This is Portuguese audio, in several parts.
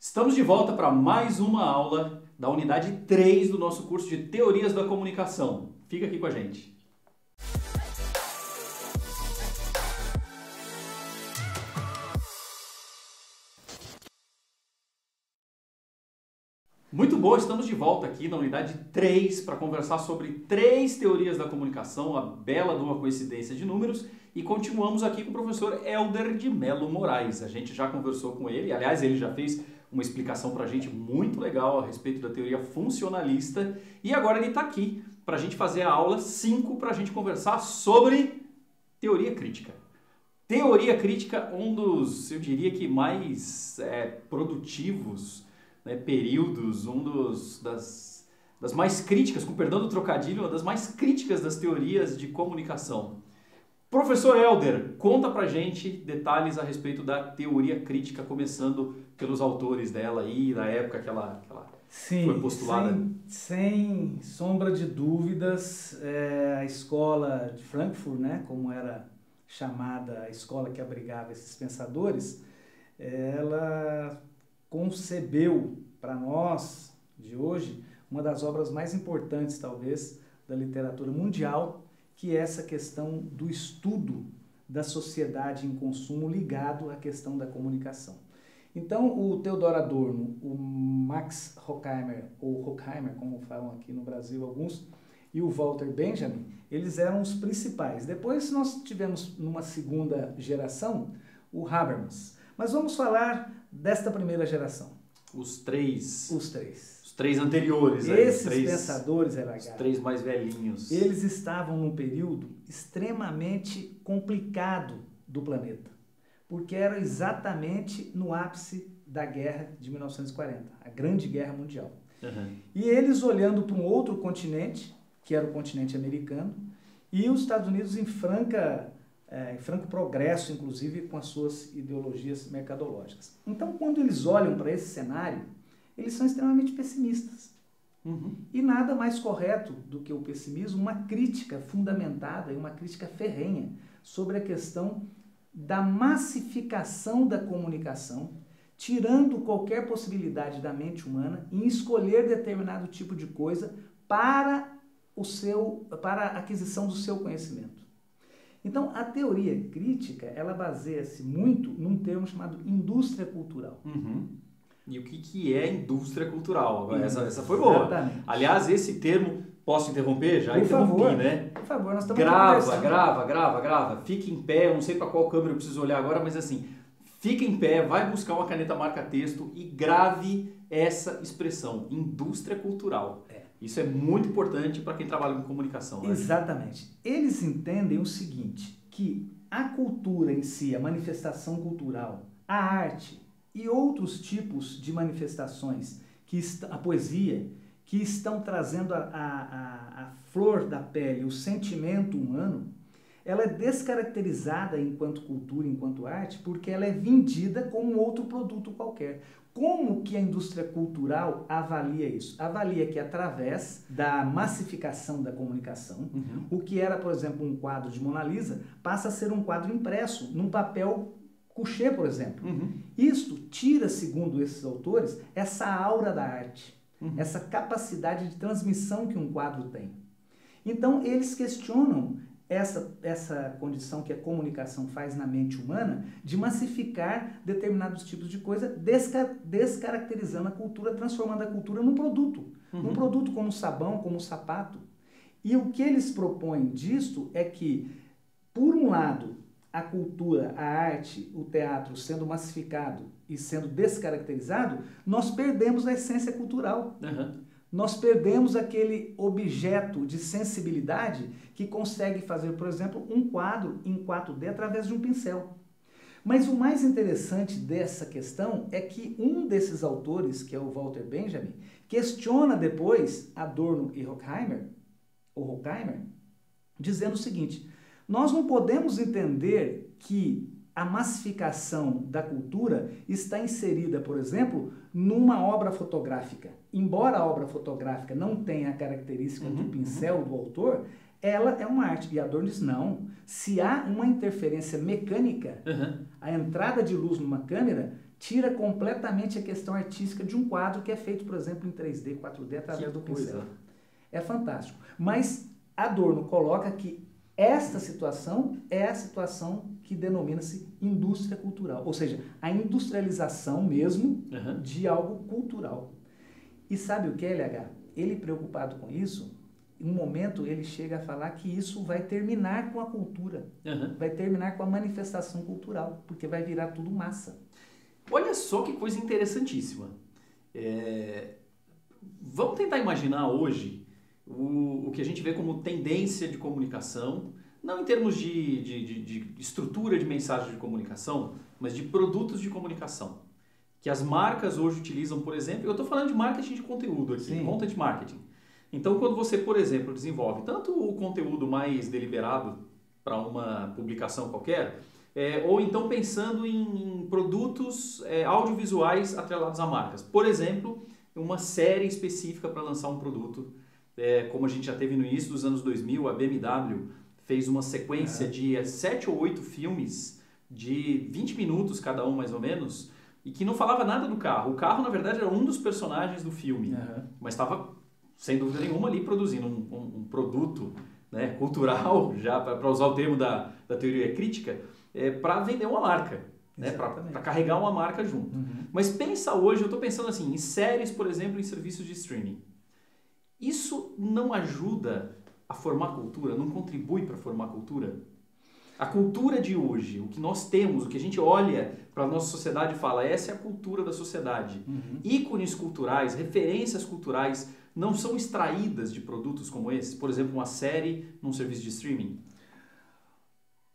Estamos de volta para mais uma aula da unidade 3 do nosso curso de Teorias da Comunicação. Fica aqui com a gente. Muito bom, estamos de volta aqui na unidade 3 para conversar sobre 3 teorias da comunicação, a bela de uma coincidência de números, e continuamos aqui com o professor Helder de Mello Moraes. A gente já conversou com ele, aliás, ele já fez uma explicação para a gente muito legal a respeito da teoria funcionalista, e agora ele está aqui para a gente fazer a aula 5 para a gente conversar sobre teoria crítica. Teoria crítica, um dos, eu diria que mais produtivos períodos, das mais críticas, com perdão do trocadilho, uma das mais críticas das teorias de comunicação. Professor Helder, conta pra gente detalhes a respeito da teoria crítica, começando pelos autores dela aí, da época que ela foi postulada. Sem sombra de dúvidas, a escola de Frankfurt, como era chamada a escola que abrigava esses pensadores, ela concebeu para nós, de hoje, uma das obras mais importantes, talvez, da literatura mundial, que é essa questão do estudo da sociedade em consumo ligado à questão da comunicação. Então, o Theodor Adorno, o Max Horkheimer, ou Horkheimer, como falam aqui no Brasil alguns, e o Walter Benjamin, eles eram os principais. Depois nós tivemos, numa segunda geração, o Habermas. Mas vamos falar desta primeira geração. Os três. Os três anteriores. Esses pensadores, os três mais velhinhos. Eles estavam num período extremamente complicado do planeta. Porque era exatamente no ápice da guerra de 1940, a Grande Guerra Mundial. Uhum. E eles olhando para um outro continente, que era o continente americano, e os Estados Unidos em franco progresso, inclusive com as suas ideologias mercadológicas. Então, quando eles olham para esse cenário, eles são extremamente pessimistas. Uhum. E nada mais correto do que o pessimismo, uma crítica fundamentada e uma crítica ferrenha sobre a questão da massificação da comunicação, tirando qualquer possibilidade da mente humana em escolher determinado tipo de coisa para a aquisição do seu conhecimento. Então, a teoria crítica, ela baseia-se muito num termo chamado indústria cultural. Uhum. E o que é indústria cultural? Essa foi boa. Exatamente. Aliás, esse termo, posso interromper? Já Por interrompi, favor, né? Por favor, nós estamos Grava. Fique em pé, eu não sei para qual câmera eu preciso olhar agora, mas assim, fique em pé, vai buscar uma caneta marca-texto e grave essa expressão, indústria cultural. Isso é muito importante para quem trabalha com comunicação. Né? Exatamente. Eles entendem o seguinte, que a cultura em si, a manifestação cultural, a arte e outros tipos de manifestações, a poesia, que estão trazendo a flor da pele, o sentimento humano, ela é descaracterizada enquanto cultura, enquanto arte, porque ela é vendida como outro produto qualquer. Como que a indústria cultural avalia isso? Avalia que através da massificação da comunicação, o que era, por exemplo, um quadro de Mona Lisa, passa a ser um quadro impresso num papel couché, por exemplo. Isto tira, segundo esses autores, essa aura da arte, essa capacidade de transmissão que um quadro tem. Então, eles questionam essa condição que a comunicação faz na mente humana de massificar determinados tipos de coisa, descaracterizando a cultura, transformando a cultura num produto. Num produto como o sabão, como o sapato. E o que eles propõem disso é que, por um lado, a cultura, a arte, o teatro sendo massificado e sendo descaracterizado, nós perdemos a essência cultural. Nós perdemos aquele objeto de sensibilidade que consegue fazer, por exemplo, um quadro em 4D através de um pincel. Mas o mais interessante dessa questão é que um desses autores, que é o Walter Benjamin, questiona depois Adorno e Horkheimer, dizendo o seguinte: nós não podemos entender que a massificação da cultura está inserida, por exemplo, numa obra fotográfica. Embora a obra fotográfica não tenha a característica do pincel do autor, ela é uma arte. E Adorno diz, não. Se há uma interferência mecânica, a entrada de luz numa câmera tira completamente a questão artística de um quadro que é feito, por exemplo, em 3D, 4D, através do pincel. É fantástico. Mas Adorno coloca que esta situação é a situação que denomina-se indústria cultural, ou seja, a industrialização mesmo de algo cultural. E sabe o que, LH? Ele preocupado com isso, em um momento ele chega a falar que isso vai terminar com a cultura, vai terminar com a manifestação cultural, porque vai virar tudo massa. Olha só que coisa interessantíssima. Vamos tentar imaginar hoje o que a gente vê como tendência de comunicação, não em termos de estrutura de mensagem de comunicação, mas de produtos de comunicação. Que as marcas hoje utilizam, por exemplo, eu estou falando de marketing de conteúdo aqui, content marketing. Então, quando você, por exemplo, desenvolve tanto o conteúdo mais deliberado para uma publicação qualquer, ou então pensando em produtos audiovisuais atrelados a marcas. Por exemplo, uma série específica para lançar um produto, como a gente já teve no início dos anos 2000, a BMW fez uma sequência de 7 ou 8 filmes de 20 minutos cada um, mais ou menos, e que não falava nada do carro. O carro, na verdade, era um dos personagens do filme, mas estava, sem dúvida nenhuma, ali produzindo um produto, né, cultural, já para usar o termo da teoria crítica, para vender uma marca, né, para carregar uma marca junto. Mas pensa hoje, eu estou pensando assim, em séries, por exemplo, em serviços de streaming. Isso não ajuda a formar cultura, não contribui para formar cultura? A cultura de hoje, o que nós temos, o que a gente olha para a nossa sociedade e fala, essa é a cultura da sociedade. Ícones culturais, referências culturais, não são extraídas de produtos como esses? Por exemplo, uma série num serviço de streaming?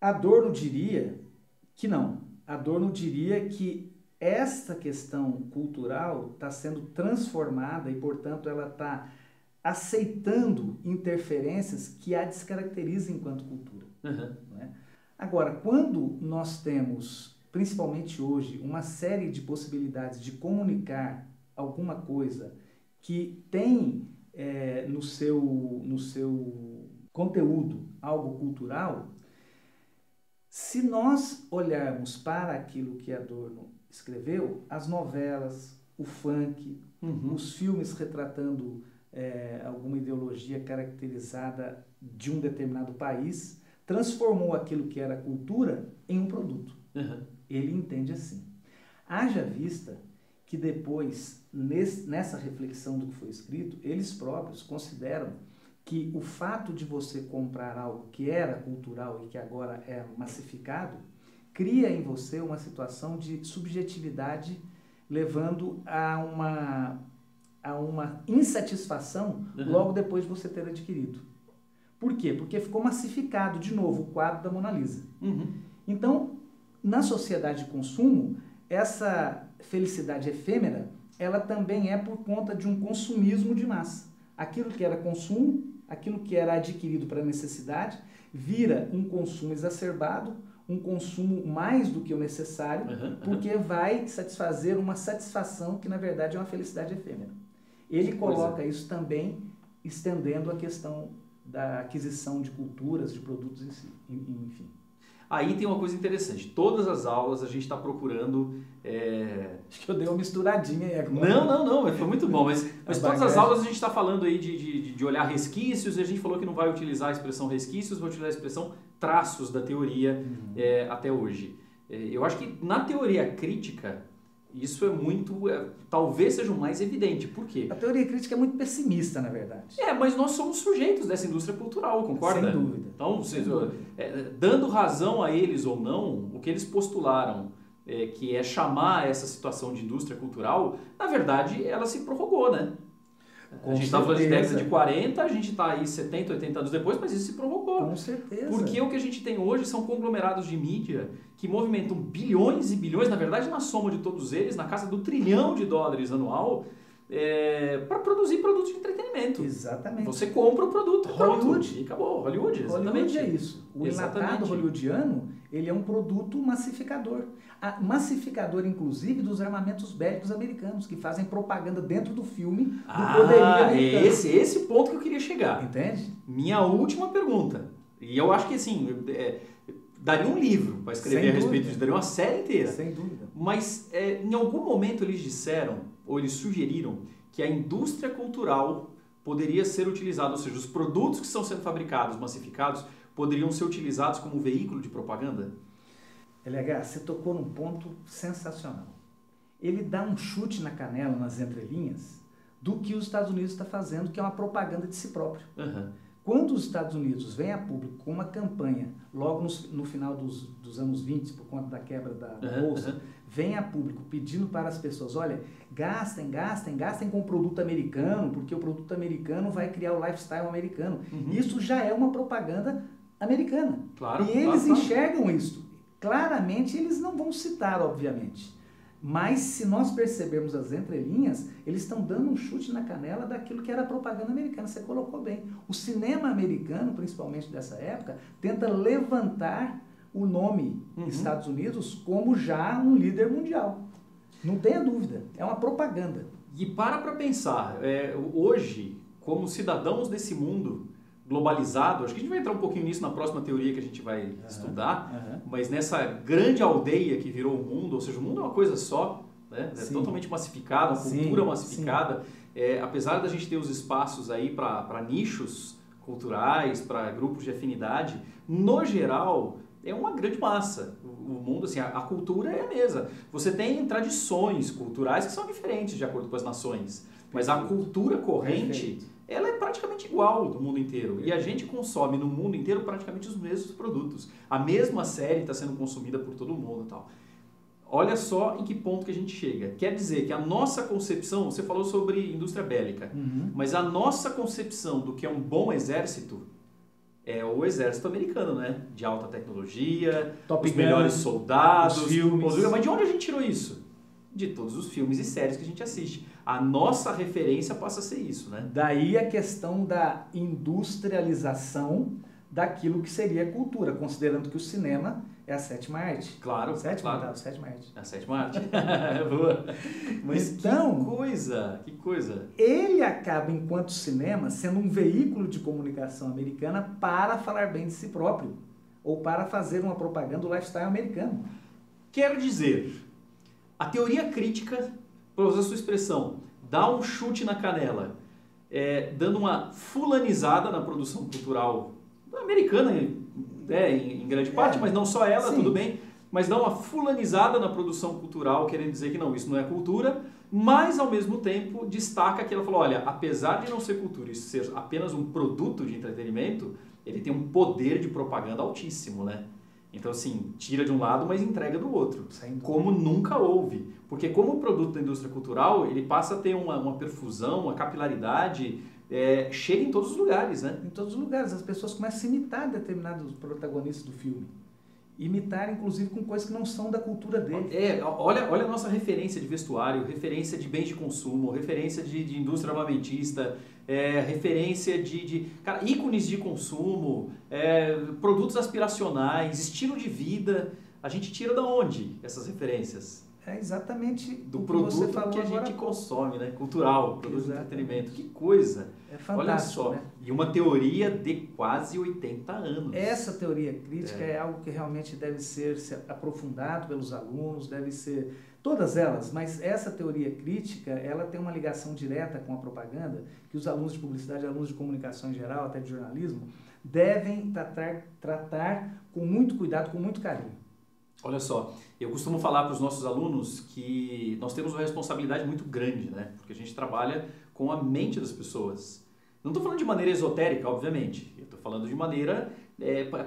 Adorno diria que não. Adorno diria que esta questão cultural está sendo transformada e, portanto, ela está aceitando interferências que a descaracterizam enquanto cultura. Né? Agora, quando nós temos, principalmente hoje, uma série de possibilidades de comunicar alguma coisa que tem no seu conteúdo algo cultural, se nós olharmos para aquilo que Adorno escreveu, as novelas, o funk, os filmes retratando alguma ideologia caracterizada de um determinado país, transformou aquilo que era cultura em um produto. Ele entende assim. Haja vista que depois, nessa reflexão do que foi escrito, eles próprios consideram que o fato de você comprar algo que era cultural e que agora é massificado, cria em você uma situação de subjetividade, levando a uma insatisfação logo depois de você ter adquirido. Por quê? Porque ficou massificado, de novo, o quadro da Mona Lisa. Então, na sociedade de consumo, essa felicidade efêmera, ela também é por conta de um consumismo de massa. Aquilo que era consumo, aquilo que era adquirido para necessidade, vira um consumo exacerbado, um consumo mais do que o necessário, porque vai satisfazer uma satisfação que, na verdade, é uma felicidade efêmera. Ele coloca isso também, estendendo a questão da aquisição de culturas, de produtos em si, enfim. Aí tem uma coisa interessante. Todas as aulas a gente está procurando... Acho que eu dei uma misturadinha aí agora. Não, mas foi muito bom. Mas todas as aulas a gente está falando aí de olhar resquícios, e a gente falou que não vai utilizar a expressão resquícios, vai utilizar a expressão traços da teoria até hoje. Eu acho que na teoria crítica, isso é muito... talvez seja o mais evidente. Por quê? A teoria crítica é muito pessimista, na verdade. Mas nós somos sujeitos dessa indústria cultural, concorda? Sem dúvida. Então, dando razão a eles ou não, o que eles postularam, que é chamar essa situação de indústria cultural, na verdade, ela se prorrogou, né? A gente está falando de década de 40, a gente está aí 70, 80 anos depois, mas isso se provocou. Com certeza. Porque o que a gente tem hoje são conglomerados de mídia que movimentam bilhões e bilhões, na verdade, na soma de todos eles, na casa do $1 trilhão anual, para produzir produtos de entretenimento. Exatamente. Você compra o produto, Hollywood. Pronto, e acabou. Hollywood, exatamente. Hollywood é isso. O enlatado hollywoodiano, ele é um produto massificador. Massificador, inclusive, dos armamentos bélicos americanos, que fazem propaganda dentro do filme do poderio americano. Esse ponto que eu queria chegar. Entende? Minha última pergunta. E eu acho que, assim, daria um livro para escrever a respeito disso, daria uma série inteira. Sem dúvida. Mas em algum momento eles disseram, ou eles sugeriram, que a indústria cultural poderia ser utilizada, ou seja, os produtos que estão sendo fabricados, massificados, poderiam ser utilizados como veículo de propaganda? LH, você tocou num ponto sensacional. Ele dá um chute na canela, nas entrelinhas, do que os Estados Unidos está fazendo, que é uma propaganda de si próprio. Uhum. Quando os Estados Unidos vêm a público com uma campanha, logo no final dos anos 20, por conta da quebra da Bolsa, vem a público pedindo para as pessoas, olha, gastem com o produto americano, porque o produto americano vai criar o lifestyle americano. Uhum. Isso já é uma propaganda americana. Claro, e eles enxergam isso. Claramente, eles não vão citar, obviamente. Mas, se nós percebermos as entrelinhas, eles estão dando um chute na canela daquilo que era a propaganda americana. Você colocou bem. O cinema americano, principalmente dessa época, tenta levantar o nome Estados Unidos como já um líder mundial. Não tenha dúvida. É uma propaganda. E para pensar, hoje, como cidadãos desse mundo globalizado, acho que a gente vai entrar um pouquinho nisso na próxima teoria que a gente vai estudar, mas nessa grande aldeia que virou o mundo, ou seja, o mundo é uma coisa só, né? É totalmente massificado, uma cultura massificada, apesar da gente ter os espaços aí para nichos culturais, para grupos de afinidade, no geral é uma grande massa. O mundo, assim, a cultura é a mesma. Você tem tradições culturais que são diferentes de acordo com as nações, mas a cultura corrente ela é praticamente igual do mundo inteiro. E a gente consome no mundo inteiro praticamente os mesmos produtos. A mesma série está sendo consumida por todo mundo e tal. Olha só em que ponto que a gente chega. Quer dizer que a nossa concepção, você falou sobre indústria bélica, mas a nossa concepção do que é um bom exército é o exército americano, né? De alta tecnologia, os melhores soldados, os filmes. Mas de onde a gente tirou isso? De todos os filmes e séries que a gente assiste. A nossa referência passa a ser isso, né? Daí a questão da industrialização daquilo que seria a cultura, considerando que o cinema é a sétima arte. Claro, sétima arte. A sétima arte. Boa. Mas então, que coisa. Ele acaba, enquanto cinema, sendo um veículo de comunicação americana para falar bem de si próprio, ou para fazer uma propaganda do lifestyle americano. Quer dizer, a teoria crítica, para usar a sua expressão, dá um chute na canela, dando uma fulanizada na produção cultural americana, em grande parte, mas não só ela, tudo bem, mas dá uma fulanizada na produção cultural, querendo dizer que não, isso não é cultura, mas ao mesmo tempo destaca que ela falou, olha, apesar de não ser cultura, isso ser apenas um produto de entretenimento, ele tem um poder de propaganda altíssimo, né? Então, assim, tira de um lado, mas entrega do outro. Como nunca houve. Porque como produto da indústria cultural, ele passa a ter uma perfusão, uma capilaridade, chega em todos os lugares, né? Em todos os lugares. As pessoas começam a imitar determinados protagonistas do filme. Imitar, inclusive, com coisas que não são da cultura dele. Olha a nossa referência de vestuário, referência de bens de consumo, referência de indústria armamentista, referência de ícones de consumo, produtos aspiracionais, estilo de vida. A gente tira da onde essas referências? É exatamente do produto você falou que a gente consome, né? Cultural, produto de entretenimento. Que coisa! É fantástico. Olha só, né? E uma teoria de quase 80 anos. Essa teoria crítica é algo que realmente deve ser aprofundado pelos alunos, deve ser todas elas, mas essa teoria crítica, ela tem uma ligação direta com a propaganda, que os alunos de publicidade, alunos de comunicação em geral, até de jornalismo, devem tratar com muito cuidado, com muito carinho. Olha só, eu costumo falar para os nossos alunos que nós temos uma responsabilidade muito grande, né? Porque a gente trabalha com a mente das pessoas. Não estou falando de maneira esotérica, obviamente. Eu estou falando de maneira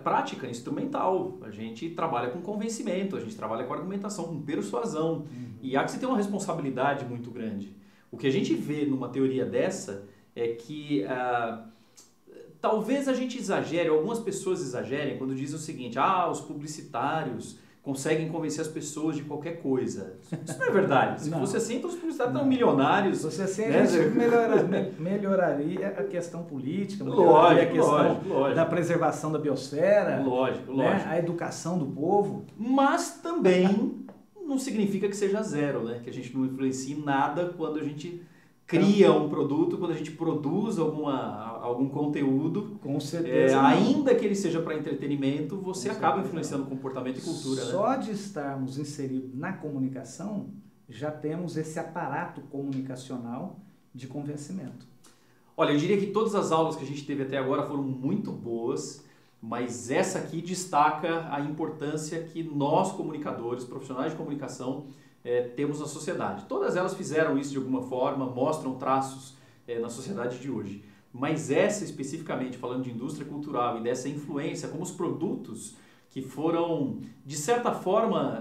prática, instrumental. A gente trabalha com convencimento, a gente trabalha com argumentação, com persuasão. E há que se ter uma responsabilidade muito grande. O que a gente vê numa teoria dessa é que talvez a gente exagere, algumas pessoas exagerem quando dizem o seguinte, os publicitários conseguem convencer as pessoas de qualquer coisa. Isso não é verdade. Se fosse assim, então os publicitários estão milionários. Se fosse assim, a gente melhoraria a questão política, melhoraria a questão da preservação da biosfera, lógico. A educação do povo. Mas também não significa que seja zero, né? Que a gente não influencie nada quando a gente cria um produto, quando a gente produz algum conteúdo, com certeza, ainda que ele seja para entretenimento, você Com acaba certeza influenciando comportamento e cultura. Só de estarmos inseridos na comunicação, já temos esse aparato comunicacional de convencimento. Olha, eu diria que todas as aulas que a gente teve até agora foram muito boas, mas essa aqui destaca a importância que nós, comunicadores, profissionais de comunicação, temos na sociedade. Todas elas fizeram isso de alguma forma, mostram traços na sociedade de hoje. Mas essa especificamente, falando de indústria cultural e dessa influência, como os produtos que foram, de certa forma,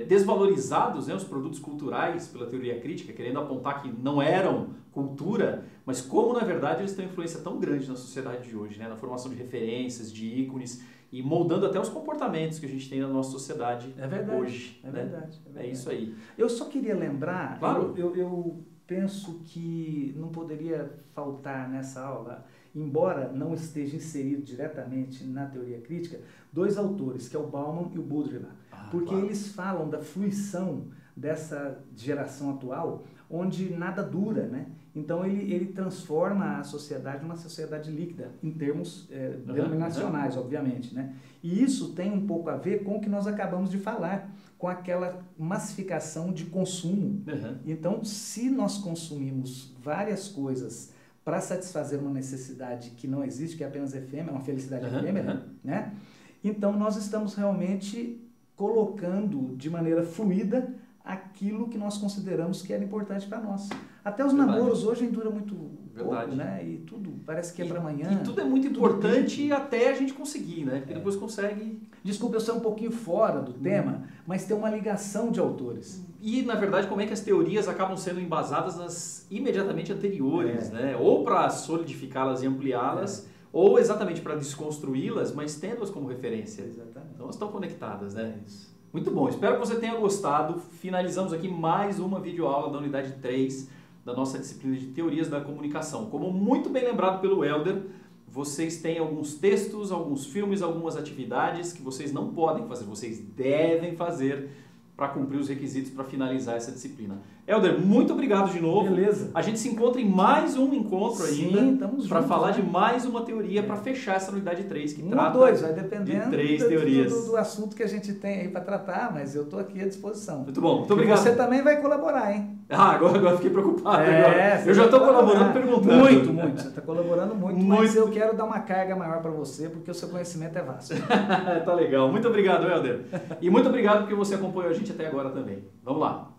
desvalorizados, né, os produtos culturais pela teoria crítica, querendo apontar que não eram cultura, mas como, na verdade, eles têm uma influência tão grande na sociedade de hoje, né, na formação de referências, de ícones, e moldando até os comportamentos que a gente tem na nossa sociedade hoje. É verdade. É isso aí. Eu só queria lembrar, claro. eu penso que não poderia faltar nessa aula, embora não esteja inserido diretamente na teoria crítica, dois autores, que é o Bauman e o Baudrillard, porque claro. eles falam da fruição dessa geração atual, onde nada dura, né? Então ele transforma a sociedade numa sociedade líquida, em termos denominacionais, obviamente, né? E isso tem um pouco a ver com o que nós acabamos de falar, com aquela massificação de consumo. Então, se nós consumimos várias coisas para satisfazer uma necessidade que não existe, que é apenas efêmera, uma felicidade efêmera, né? Então nós estamos realmente colocando de maneira fluida aquilo que nós consideramos que era importante para nós. Até os namoros hoje duram muito pouco, né? E tudo parece que é para amanhã. E tudo é muito importante até a gente conseguir, né? Porque depois consegue... Desculpa, eu sou um pouquinho fora do tema, mas tem uma ligação de autores. E, na verdade, como é que as teorias acabam sendo embasadas nas imediatamente anteriores, né? Ou para solidificá-las e ampliá-las, ou exatamente para desconstruí-las, mas tendo-as como referência. Exatamente. Então, elas estão conectadas, né? Isso. Muito bom, espero que você tenha gostado. Finalizamos aqui mais uma videoaula da unidade 3 da nossa disciplina de Teorias da Comunicação. Como muito bem lembrado pelo Helder, vocês têm alguns textos, alguns filmes, algumas atividades que vocês não podem fazer, vocês devem fazer para cumprir os requisitos para finalizar essa disciplina. Helder, muito obrigado de novo. Beleza. A gente se encontra em mais um encontro ainda para falar de mais uma teoria para fechar essa unidade 3 que trata ou dois, vai dependendo de 3 teorias. Do assunto que a gente tem aí para tratar, mas eu estou aqui à disposição. Muito bom, muito obrigado. Você também vai colaborar, hein? Agora fiquei preocupado. Eu já estou colaborando perguntando. Muito. Você está colaborando muito, mas eu quero dar uma carga maior para você, porque o seu conhecimento é vasto. Tá legal. Muito obrigado, Helder. E muito obrigado porque você acompanhou a gente até agora também. Vamos lá.